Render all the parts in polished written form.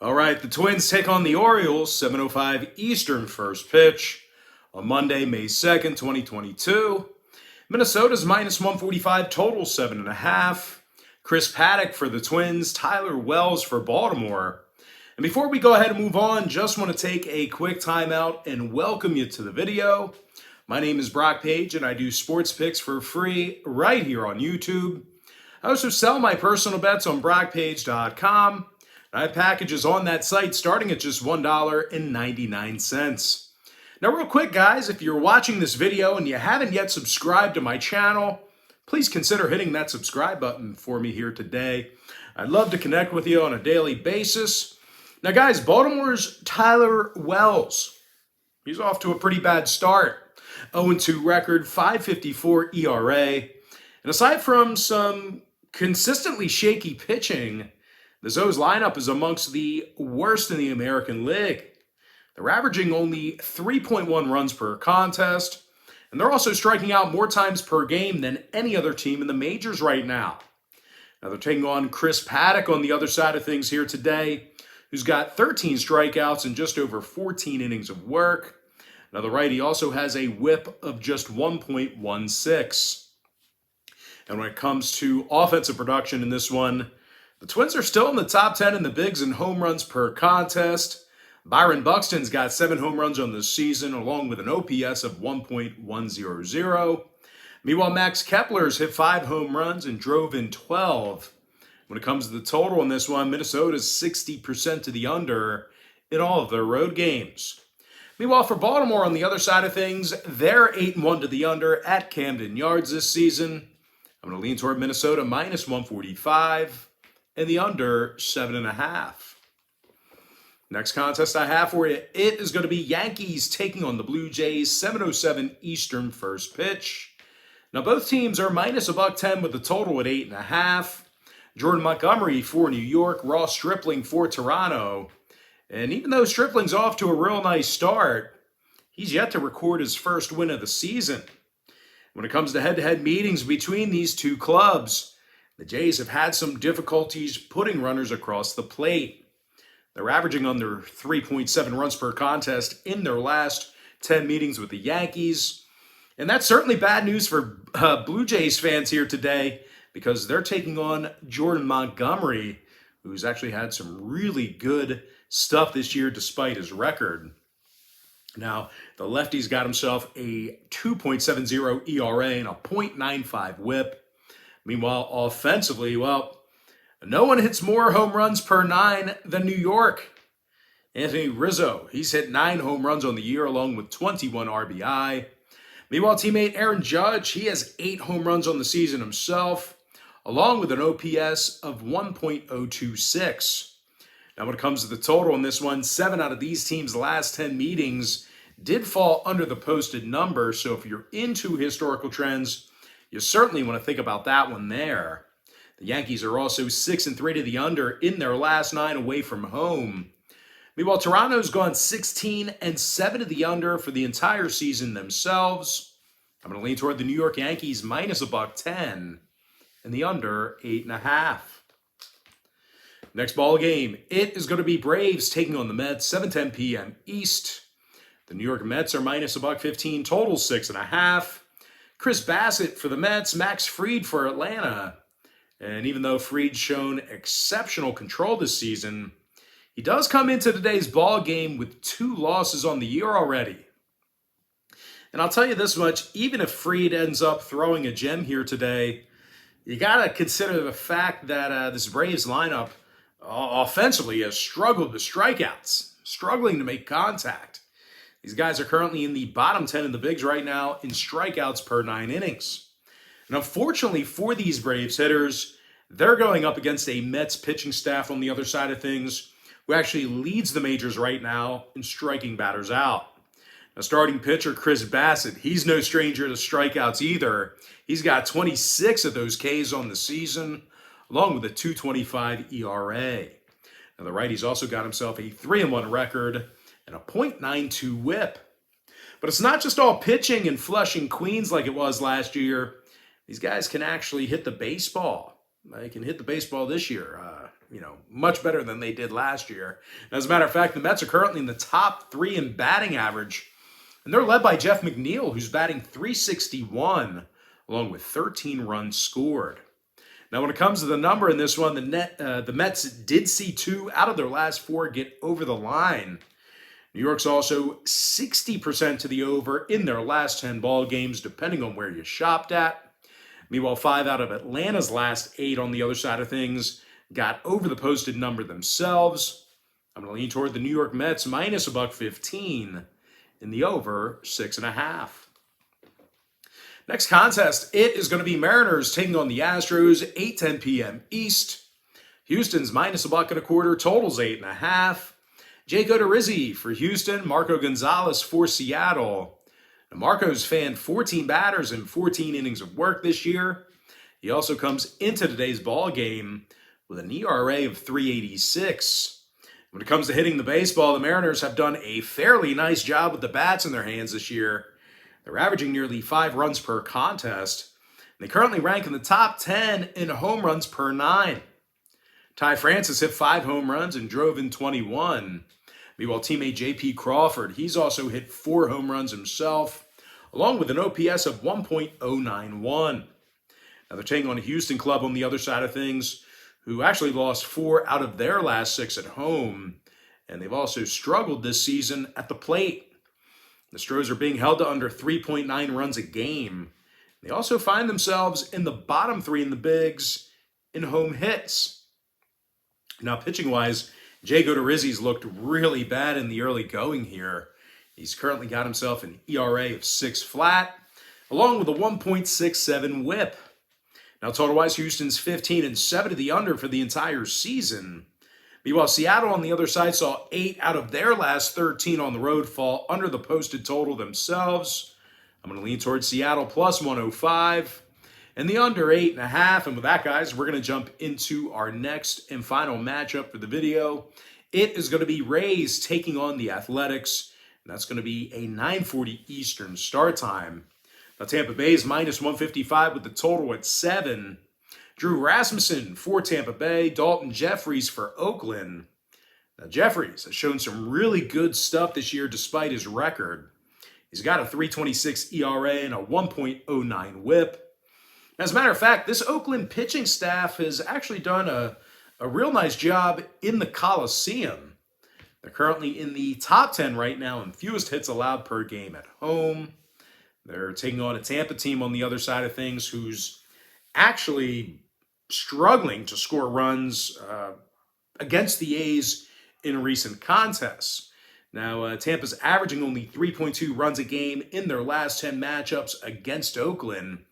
All right, the Twins take on the Orioles, 7:05 Eastern first pitch on Monday, May 2nd, 2022. Minnesota's minus 145, total 7.5. Chris Paddock for the Twins, Tyler Wells for Baltimore. And before we go ahead and move on, just want to take a quick timeout and welcome you to the video. My name is Brock Page, and I do sports picks for free right here on YouTube. I also sell my personal bets on Pt.2. I have packages on that site starting at just $1.99. Now, real quick, guys, if you're watching this video and you haven't yet subscribed to my channel, please consider hitting that subscribe button for me here today. I'd love to connect with you on a daily basis. Now, guys, Baltimore's Tyler Wells, he's off to a pretty bad start. 0-2 record, 5.54 ERA. And aside from some consistently shaky pitching, the Zoes lineup is amongst the worst in the American League. They're averaging only 3.1 runs per contest, and they're also striking out more times per game than any other team in the majors right now. Now they're taking on Chris Paddock on the other side of things here today, who's got 13 strikeouts and just over 14 innings of work. Now the righty also has a whip of just 1.16. And when it comes to offensive production in this one, the Twins are still in the top 10 in the bigs in home runs per contest. Byron Buxton's got 7 home runs on this season, along with an OPS of 1.100. Meanwhile, Max Kepler's hit 5 home runs and drove in 12. When it comes to the total on this one, Minnesota's 60% to the under in all of their road games. Meanwhile, for Baltimore on the other side of things, they're 8-1 to the under at Camden Yards this season. I'm going to lean toward Minnesota minus 145. And the under 7.5. Next contest I have for you, it is going to be Yankees taking on the Blue Jays, 7:07 Eastern first pitch. Now both teams are minus $1.10 with the total at 8.5. Jordan Montgomery for New York, Ross Stripling for Toronto. And even though Stripling's off to a real nice start, he's yet to record his first win of the season. When it comes to head-to-head meetings between these two clubs, the Jays have had some difficulties putting runners across the plate. They're averaging under 3.7 runs per contest in their last 10 meetings with the Yankees. And that's certainly bad news for Blue Jays fans here today because they're taking on Jordan Montgomery, who's actually had some really good stuff this year despite his record. Now, the lefty's got himself a 2.70 ERA and a .95 whip. Meanwhile, offensively, well, no one hits more home runs per 9 than New York. Anthony Rizzo, he's hit 9 home runs on the year along with 21 RBI. Meanwhile, teammate Aaron Judge, he has 8 home runs on the season himself, along with an OPS of 1.026. Now, when it comes to the total in this one, 7 out of these teams' last 10 meetings did fall under the posted number. So if you're into historical trends, you certainly want to think about that one there. The Yankees are also 6-3 to the under in their last 9 away from home. Meanwhile, Toronto's gone 16-7 to the under for the entire season themselves. I'm going to lean toward the New York Yankees minus $1.10 and the under 8.5. Next ball game, it is going to be Braves taking on the Mets, 7:10 p.m. East. The New York Mets are minus $1.15, total 6.5. Chris Bassett for the Mets, Max Fried for Atlanta. And even though Fried's shown exceptional control this season, he does come into today's ball game with 2 losses on the year already. And I'll tell you this much, even if Fried ends up throwing a gem here today, you got to consider the fact that this Braves lineup offensively has struggled with strikeouts, struggling to make contact. These guys are currently in the bottom 10 in the bigs right now in strikeouts per 9 innings. And unfortunately for these Braves hitters, they're going up against a Mets pitching staff on the other side of things who actually leads the majors right now in striking batters out. Now, starting pitcher Chris Bassett, he's no stranger to strikeouts either. He's got 26 of those Ks on the season, along with a 2.25 ERA. Now, the righty's also got himself a 3-1 record and a .92 whip. But it's not just all pitching and flushing Queens like it was last year. These guys can actually hit the baseball. They can hit the baseball this year. much better than they did last year. As a matter of fact, the Mets are currently in the top 3 in batting average, and they're led by Jeff McNeil, who's batting .361, along with 13 runs scored. Now, when it comes to the number in this one, the Mets did see 2 out of their last 4 get over the line. New York's also 60% to the over in their last 10 ball games, depending on where you shopped at. Meanwhile, 5 out of Atlanta's last 8 on the other side of things got over the posted number themselves. I'm going to lean toward the New York Mets minus $1.15 in the over 6.5. Next contest, it is going to be Mariners taking on the Astros, 8:10 p.m. East. Houston's minus $1.25, totals 8.5. Jake Odorizzi for Houston, Marco Gonzalez for Seattle. Now, Marco's fanned 14 batters in 14 innings of work this year. He also comes into today's ball game with an ERA of .386. When it comes to hitting the baseball, the Mariners have done a fairly nice job with the bats in their hands this year. They're averaging nearly 5 runs per contest. They currently rank in the top 10 in home runs per 9. Ty Francis hit 5 home runs and drove in 21. Meanwhile, teammate J.P. Crawford, he's also hit 4 home runs himself, along with an OPS of 1.091. Now they're taking on a Houston club on the other side of things, who actually lost 4 out of their last 6 at home, and they've also struggled this season at the plate. The Astros are being held to under 3.9 runs a game. They also find themselves in the bottom 3 in the bigs in home hits. Now, pitching-wise, Jake Odorizzi's looked really bad in the early going here. He's currently got himself an ERA of 6 flat, along with a 1.67 whip. Now, total-wise, Houston's 15-7 to the under for the entire season. Meanwhile, Seattle on the other side saw 8 out of their last 13 on the road fall under the posted total themselves. I'm going to lean towards Seattle plus 105 and the under 8.5. And with that, guys, we're going to jump into our next and final matchup for the video. It is going to be Rays taking on the Athletics, and that's going to be a 9:40 Eastern start time. Now, Tampa Bay is minus 155 with the total at 7. Drew Rasmussen for Tampa Bay, Dalton Jeffries for Oakland. Now, Jeffries has shown some really good stuff this year despite his record. He's got a .326 ERA and a 1.09 whip. As a matter of fact, this Oakland pitching staff has actually done a real nice job in the Coliseum. They're currently in the top 10 right now in fewest hits allowed per game at home. They're taking on a Tampa team on the other side of things who's actually struggling to score runs against the A's in recent contests. Now, Tampa's averaging only 3.2 runs a game in their last 10 matchups against Oakland.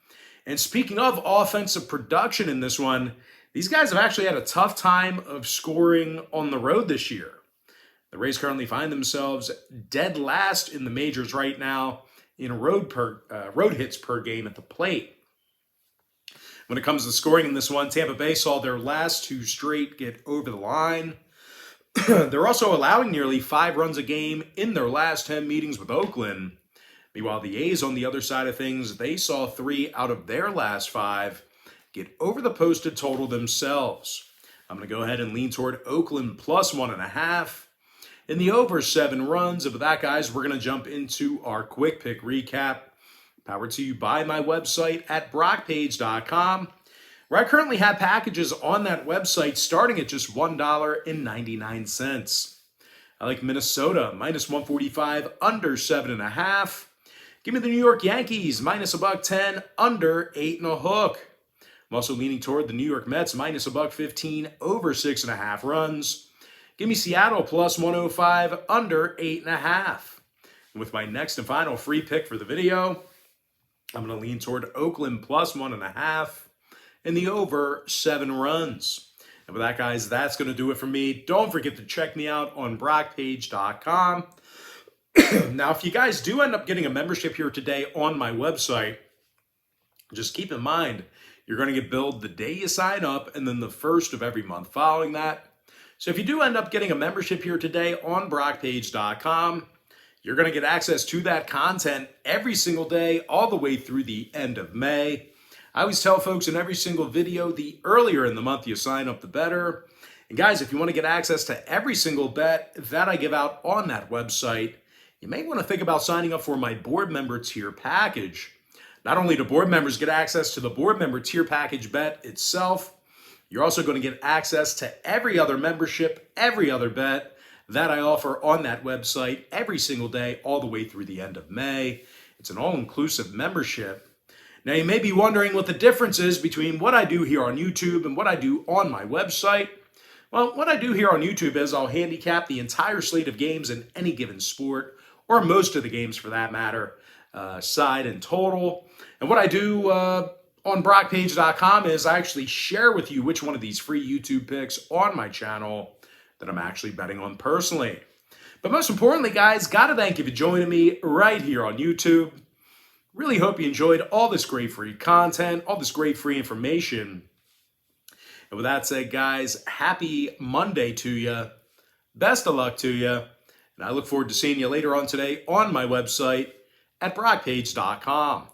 And speaking of offensive production in this one, these guys have actually had a tough time of scoring on the road this year. The Rays currently find themselves dead last in the majors right now in road hits per game at the plate. When it comes to scoring in this one, Tampa Bay saw their last 2 straight get over the line. They're also allowing nearly 5 runs a game in their last 10 meetings with Oakland. Meanwhile, the A's on the other side of things, they saw 3 out of their last 5 get over the posted total themselves. I'm going to go ahead and lean toward Oakland plus 1.5. In the over 7 runs. And with that, guys, we're going to jump into our quick pick recap. Powered to you by my website at Pt.2, where I currently have packages on that website starting at just $1.99. I like Minnesota, minus 145, under 7.5. Give me the New York Yankees, minus $1.10, under 8.5. I'm also leaning toward the New York Mets, minus $1.15, over 6.5 runs. Give me Seattle, plus 105, under 8.5. And with my next and final free pick for the video, I'm going to lean toward Oakland plus 1.5 and the over 7 runs. And with that, guys, that's going to do it for me. Don't forget to check me out on Pt.2. Now, if you guys do end up getting a membership here today on my website, just keep in mind, you're going to get billed the day you sign up and then the first of every month following that. So if you do end up getting a membership here today on Pt.2, you're going to get access to that content every single day, all the way through the end of May. I always tell folks in every single video, the earlier in the month you sign up, the better. And guys, if you want to get access to every single bet that I give out on that website, you may want to think about signing up for my board member tier package. Not only do board members get access to the board member tier package bet itself, you're also going to get access to every other membership, every other bet that I offer on that website every single day, all the way through the end of May. It's an all-inclusive membership. Now, you may be wondering what the difference is between what I do here on YouTube and what I do on my website. Well, what I do here on YouTube is I'll handicap the entire slate of games in any given sport, or most of the games for that matter, side and total. And what I do on Pt.2 is I actually share with you which one of these free YouTube picks on my channel that I'm actually betting on personally. But most importantly, guys, gotta thank you for joining me right here on YouTube. Really hope you enjoyed all this great free content, all this great free information. And with that said, guys, happy Monday to you. Best of luck to you. And I look forward to seeing you later on today on my website at Pt.2.